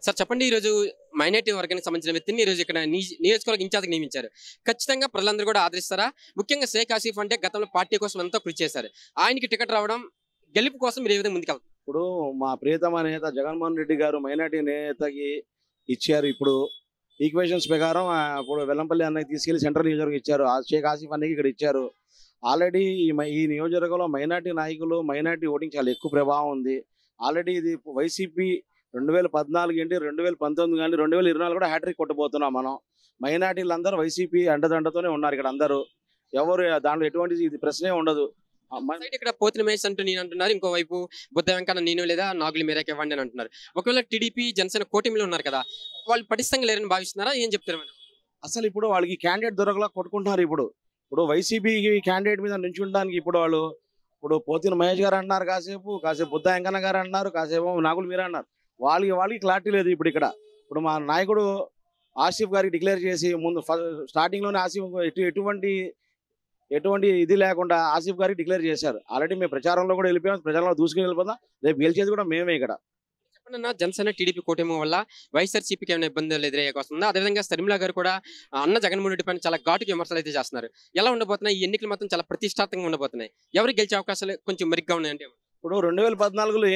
Sir చెప్పండి ఈరోజు minority వర్గానికి సంబంధించిన వ్యక్తిని ఈరోజు ఇక్కడ నియోజకవర్గ ఇన్ఛార్జ్గా నియమించారు. ఖచ్చితంగా ప్రజలందరూ కూడా ఆదరిస్తారా? ముఖ్యంగా షేక్ ఆసిఫ్ అంటే గతంలో పార్టీ కోసం ఎంతో కృషి చేశారు. ఆయనకి టికెట్ రావడం గెలుపు కోసం మీరు ఏ విధంగా ముందుకెళ్తారు? ఇప్పుడు మా ప్రియతమ నేత జగన్మోహన్ రెడ్డి గారు మైనార్టీ నేతకి ఇచ్చారు. ఇప్పుడు ఈక్వేషన్స్ ప్రకారం ఇప్పుడు వెల్లంపల్లి అన్నకి తీసుకెళ్లి సెంట్రల్ నియోజకవర్గం ఇచ్చారు. షేక్ ఆసిఫ్ అన్నకి ఇక్కడ ఇచ్చారు. ఆల్రెడీ ఈ నియోజకవర్గంలో మైనార్టీ నాయకులు మైనార్టీ ఓటింగ్ చాలా ఎక్కువ ప్రభావం ఉంది. ఆల్రెడీ ఇది వైసీపీ 2014 ఏంటి 2019 కానీ 2024 కూడా హ్యాట్రిక్ కొట్టబోతున్నాం మనం. మైనార్టీలు అందరూ వైసీపీ అండదండతోనే ఉన్నారు ఇక్కడ అందరూ. ఎవరు దాంట్లో ఎటువంటి ఇది ప్రశ్నే ఉండదు. సైడ్ ఇక్కడ పోతిన మహేష్ అంటూ నేను అంటున్నారు, ఇంకోవైపు బుద్ధ వెంకన్న నేను లేదా నాగులు మీరాకి ఇవ్వండి అని అంటున్నారు. ఒకవేళ టీడీపీ జనసేన కూటమిలో ఉన్నారు కదా, వాళ్ళు పటిష్టంగా లేరని భావిస్తున్నారా? ఏం చెప్తారు మేడం? అసలు ఇప్పుడు వాళ్ళకి క్యాండిడేట్ దొరకలా కొట్టుకుంటున్నారు. ఇప్పుడు వైసీపీ క్యాండిడేట్ మీద నించుండడానికి ఇప్పుడు పోతిన మహేష్ గారు అంటున్నారు, కాసేపు బుద్ధ వెంకన్న గారు అంటున్నారు, కాసేపు నాగులు మీరా అన్నారు. వాళ్ళకి క్లారిటీ లేదు. ఇప్పుడు మా నాయకుడు ఆసిఫ్ గారికి డిక్లేర్ చేసి ముందు స్టార్టింగ్ లోనే ఆసిఫ్ ఎటువంటి ఇది లేకుండా ఆసిఫ్ గారికి డిక్లేర్ చేశారు. ఆల్రెడీ మేము ప్రచారంలో కూడా వెళ్ళిపోయాం, ప్రచారంలో దూసుకుని వెళ్ళిపోతాం. రేపు గెలిచేది కూడా మేమే ఇక్కడ. చెప్పండి, జనసేన టీడీపీ కూటమి వల్ల వైఎస్ఆర్సీపీకి ఏమైనా ఇబ్బందులు ఎదురయ్యే వస్తుందా? అదేవిధంగా షర్మిల గారు కూడా అన్న జగన్మోహన్ రెడ్డి పైన చాలా ఘాటుగా విమర్శలు అయితే చేస్తున్నారు. ఎలా ఉండబోతున్నాయి ఈ ఎన్నికలు? మాత్రం చాలా ప్రతిష్టాత్మకంగా ఉండబోతున్నాయి. ఎవరికి గెలిచే అవకాశాలు కొంచెం మెరుగ్గా ఉన్నాయంటే? ఇప్పుడు 2014లో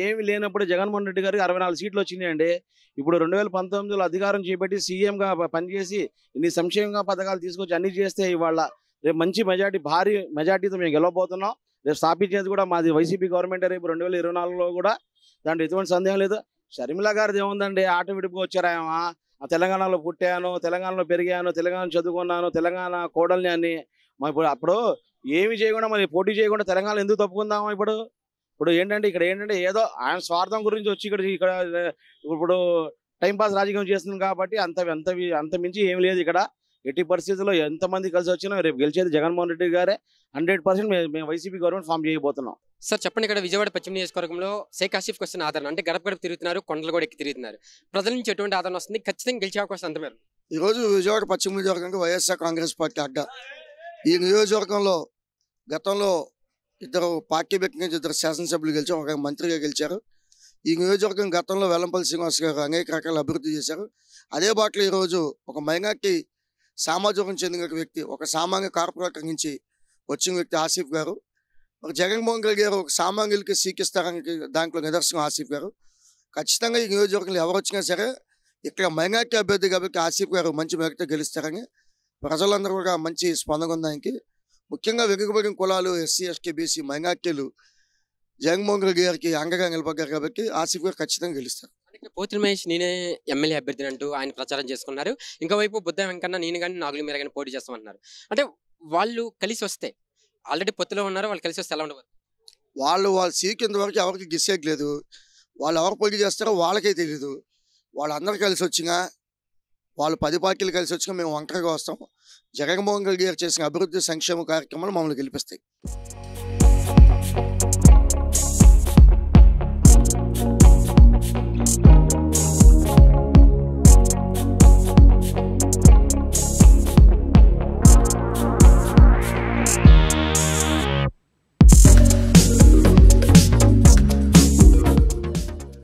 ఏమి లేనప్పుడు జగన్మోహన్ రెడ్డి గారికి 64 సీట్లు వచ్చినాయండి. ఇప్పుడు 2019లో అధికారం చేపట్టి సీఎంగా పనిచేసి ఇన్ని సంక్షేమ పథకాలు తీసుకొచ్చి అన్ని చేస్తే ఇవాళ రేపు మంచి మెజార్టీ, భారీ మెజార్టీతో మేము గెలవబోతున్నాం. రేపు స్థాపించేది కూడా మాది వైసీపీ గవర్నమెంట్ రేపు 2024లో కూడా. దాంట్లో ఎటువంటి సందేహం లేదు. షర్మిల గారిది ఏముందండి, ఆట విడిపుగా వచ్చారాయమా. తెలంగాణలో పుట్టాను, తెలంగాణలో పెరిగాను, తెలంగాణ చదువుకున్నాను, తెలంగాణ కోడల్ని అని. అప్పుడు ఏమి చేయకుండా మరి పోటీ చేయకుండా తెలంగాణ ఎందుకు తప్పుకుందామా? ఇప్పుడు ఇక్కడ ఏంటంటే ఏదో ఆయన స్వార్థం గురించి వచ్చి ఇక్కడ ఇప్పుడు టైంపాస్ రాజకీయం చేస్తుంది కాబట్టి అంత మించి ఏమి లేదు ఇక్కడ. ఎట్టి పరిస్థితుల్లో ఎంతమంది కలిసి వచ్చినా రేపు గెలిచేది జగన్మోహన్ రెడ్డి గారే. 100% మేము వైసీపీ గవర్నమెంట్ ఫామ్ చేయబోతున్నాం. సార్ చెప్పండి, ఇక్కడ విజయవాడ పశ్చిమ నియోజకవర్గంలో షేక్ ఆసిఫ్ వస్తున్న ఆదరణ అంటే గడప గడప తిరుగుతున్నారు, కొండలు కూడా ఎక్కి తిరుగుతున్నారు. ప్రజల నుంచి ఎటువంటి ఆదరణ వస్తుంది? ఖచ్చితంగా గెలిచే అవకాశం అంత మేరకు. ఈరోజు విజయవాడ పశ్చిమ నియోజకవర్గంగా వైఎస్ఆర్ కాంగ్రెస్ పార్టీ అడ్డా. ఈ నియోజకవర్గంలో గతంలో ఇద్దరు పార్టీ వ్యక్తి నుంచి ఇద్దరు శాసనసభ్యులు గెలిచారు, ఒక మంత్రిగా గెలిచారు. ఈ నియోజకవర్గం గతంలో వెల్లంపల్లి శ్రీనివాస్ గారు అనేక రకాల అభివృద్ధి చేశారు. అదే బాటలో ఈరోజు ఒక మైనార్టీ సామాజికం చెందిన వ్యక్తి, ఒక సామాన్య కార్పొరేటర్ నుంచి వచ్చిన వ్యక్తి ఆసిఫ్ గారు. ఒక జగన్మోహన్ రెడ్డి గారు ఒక సామాన్యులకి సీకిస్తారని దాంట్లో నిదర్శనం ఆసిఫ్ గారు. ఖచ్చితంగా ఈ నియోజకవర్గంలో ఎవరు వచ్చినా సరే ఇక్కడ మైనార్టీ అభ్యర్థి కాబట్టి ఆసిఫ్ గారు మంచి మెరితో గెలుస్తారని ప్రజలందరూ కూడా మంచి స్పందన ఉంది ఆయనకి. ముఖ్యంగా వెనుకబడిన కులాలు, ఎస్సీ, ఎస్టీ, బీసీ మైనార్టీలు జగన్మోహన్ రెడ్డి గారికి అండగా నిలబడ్డారు కాబట్టి ఆసిఫ్ గారు ఖచ్చితంగా గెలుస్తారు. పోతిన మహేష్ నేనే ఎమ్మెల్యే అభ్యర్థిని అంటూ ఆయన ప్రచారం చేసుకున్నారు. ఇంకోవైపు బుద్ధ వెంకన్న నేను కానీ నాగులు మీరా కానీ పోటీ చేస్తామంటున్నారు. అంటే వాళ్ళు కలిసి వస్తే ఆల్రెడీ పొత్తులో ఉన్నారు, వాళ్ళు కలిసి వస్తే ఎలా ఉండబోతుంది? వాళ్ళు సీక్ ఇంతవరకు ఎవరికి గిసేయలేదు. వాళ్ళు ఎవరు పోటీ చేస్తారో వాళ్ళకే తెలియదు. వాళ్ళందరూ కలిసి వచ్చినా, వాళ్ళు 10 పార్టీలు కలిసి వచ్చినా మేము ఒంటరిగా వస్తాం. జగన్మోహన్ రెడ్డి గారు చేసిన అభివృద్ధి సంక్షేమ కార్యక్రమాలు మమ్మల్ని గెలిపిస్తాయి.